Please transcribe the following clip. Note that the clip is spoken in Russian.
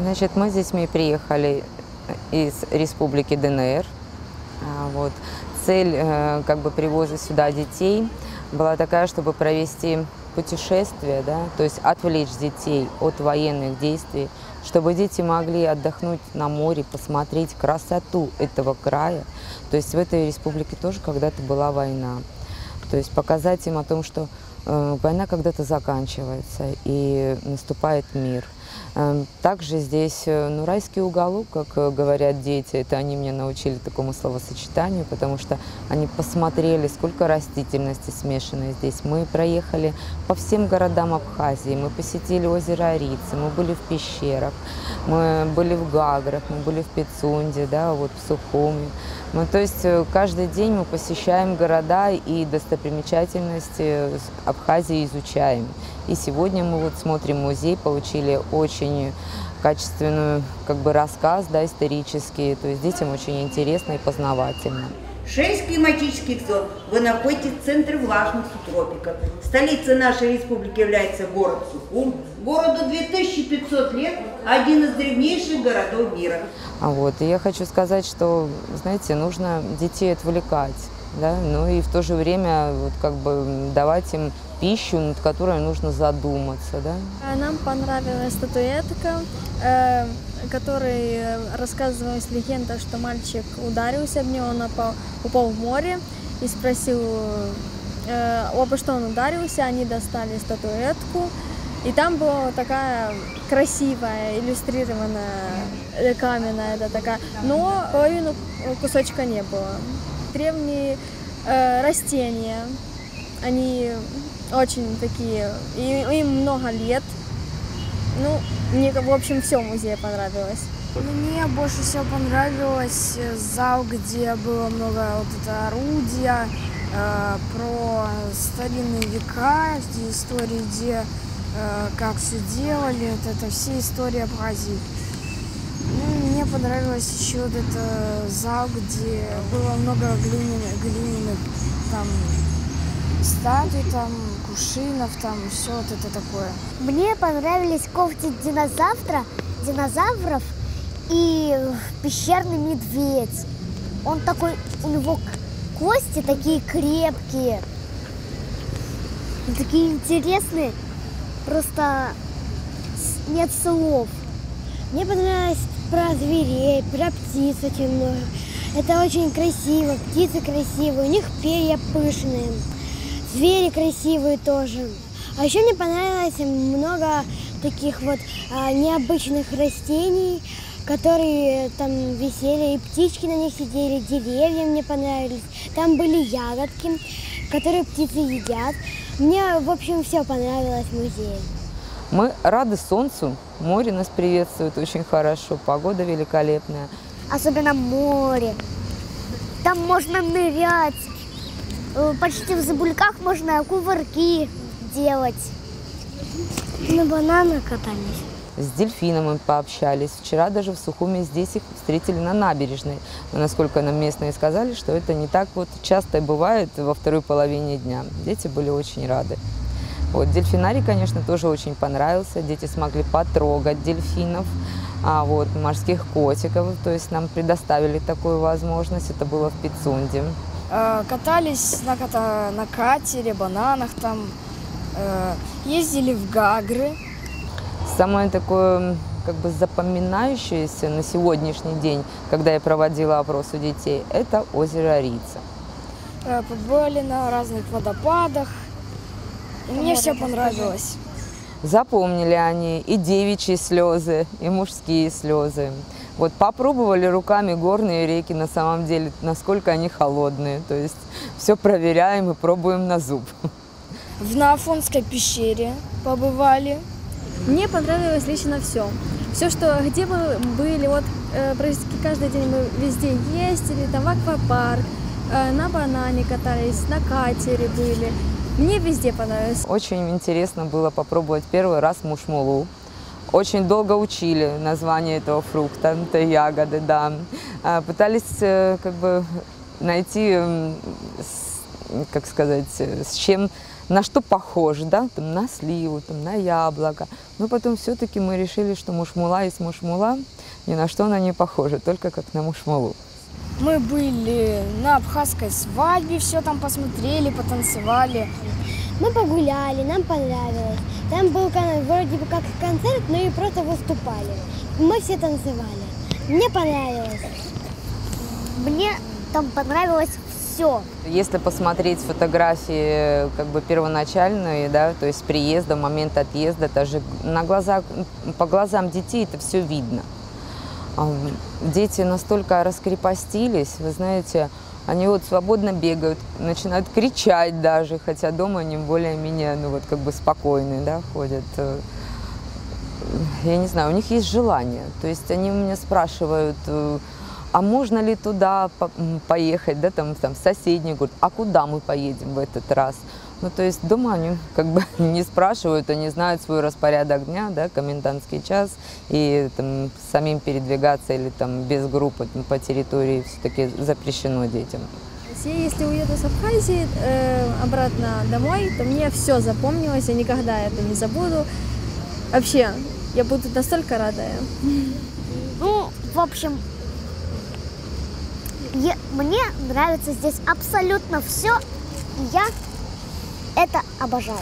Значит, мы с детьми приехали из Республики ДНР. Вот. Цель как бы привоза сюда детей была такая, чтобы провести путешествие, да, то есть отвлечь детей от военных действий, чтобы дети могли отдохнуть на море, посмотреть красоту этого края. То есть в этой республике тоже когда-то была война. То есть показать им о том, что война когда-то заканчивается и наступает мир. Также здесь райский уголок, как говорят дети, это они меня научили такому словосочетанию, потому что они посмотрели, сколько растительности смешанной здесь. Мы проехали по всем городам Абхазии, мы посетили озеро Арицы, мы были в пещерах, мы были в Гаграх, мы были в Пицунде, да, вот в Сухуми. То есть каждый день мы посещаем города и достопримечательности Абхазии изучаем. И сегодня мы вот смотрим музей, получили очень качественный рассказ, да, исторический. То есть детям очень интересно и познавательно. 6 климатических зон вы находитесь в центре влажных субтропиков. Столицей нашей республики является город Сухум. Городу 2500 лет, один из древнейших городов мира. И я хочу сказать, что, знаете, нужно детей отвлекать, да, но и в то же время давать им пищу, над которой нужно задуматься, да. Нам понравилась статуэтка, которой рассказывалась легенда, что мальчик ударился в нее, он упал в море и спросил, обо что он ударился, они достали статуэтку, и там была такая красивая, иллюстрированная, каменная, такая, но половину кусочка не было. Древние растения, они очень такие, им много лет. Мне, в общем, все в музее понравилось. Мне больше всего понравилось зал, где было много орудия, про старинные века, истории, где как все делали, это все истории Абхазии. Мне понравилось еще зал, где было много глиняных статуй, кувшинов, все это такое. Мне понравились когти динозавров и пещерный медведь. Он такой, у него кости такие крепкие, и такие интересные, просто нет слов. Мне понравилось про зверей, про птиц очень много. Это очень красиво, птицы красивые, у них перья пышные. Звери красивые тоже. А еще мне понравилось много таких необычных растений, которые там висели, и птички на них сидели, деревья мне понравились. Там были ягодки, которые птицы едят. Мне, в общем, все понравилось в музее. Мы рады солнцу, море нас приветствует очень хорошо, погода великолепная. Особенно море. Там можно нырять. Почти в Забульках можно кувырки делать. На бананах катались. С дельфинами пообщались. Вчера даже в Сухуме здесь их встретили на набережной. Но, насколько нам местные сказали, что это не так часто бывает во второй половине дня. Дети были очень рады. Дельфинарий, конечно, тоже очень понравился. Дети смогли потрогать дельфинов, морских котиков. То есть нам предоставили такую возможность. Это было в Пицунде. Катались на катере, бананах ездили в Гагры. Самое такое запоминающееся на сегодняшний день, когда я проводила опрос у детей, это озеро Арица. Побывали на разных водопадах. Мне все понравилось. Запомнили они и девичьи слезы, и мужские слезы. Попробовали руками горные реки, на самом деле, насколько они холодные. То есть все проверяем и пробуем на зуб. В Наафонской пещере побывали. Мне понравилось лично все. Все, где мы были, практически каждый день мы везде ездили, в аквапарк, на банане катались, на катере были. Мне везде понравилось. Очень интересно было попробовать первый раз мушмулу. Очень долго учили название этого фрукта, это ягоды, да. Пытались найти, с чем на что похож, да, там, на сливу, там, на яблоко. Но потом все-таки мы решили, что мушмула есть мушмула, ни на что она не похожа, только как на мушмулу. Мы были на абхазской свадьбе, все там посмотрели, потанцевали. Мы погуляли, нам понравилось. Там был вроде бы как концерт, но и просто выступали. Мы все танцевали. Мне понравилось. Мне там понравилось все. Если посмотреть фотографии как бы первоначальные, да, то есть приезда, момент отъезда, даже на глазах, по глазам детей это все видно. Дети настолько раскрепостились, вы знаете, они вот свободно бегают, начинают кричать даже, хотя дома они более-менее, ну вот как бы спокойные, да, ходят. Я не знаю, у них есть желание. То есть они у меня спрашивают, а можно ли туда поехать, да, там в соседний город, а куда мы поедем в этот раз? Ну, то есть дома они как бы не спрашивают, они знают свой распорядок дня, да, комендантский час, и там самим передвигаться или там без группы по территории все-таки запрещено детям. Если уеду с Абхазии обратно домой, то мне все запомнилось, я никогда это не забуду. Вообще, я буду настолько рада. Ну, в общем, мне нравится здесь абсолютно все, и я это обожаю.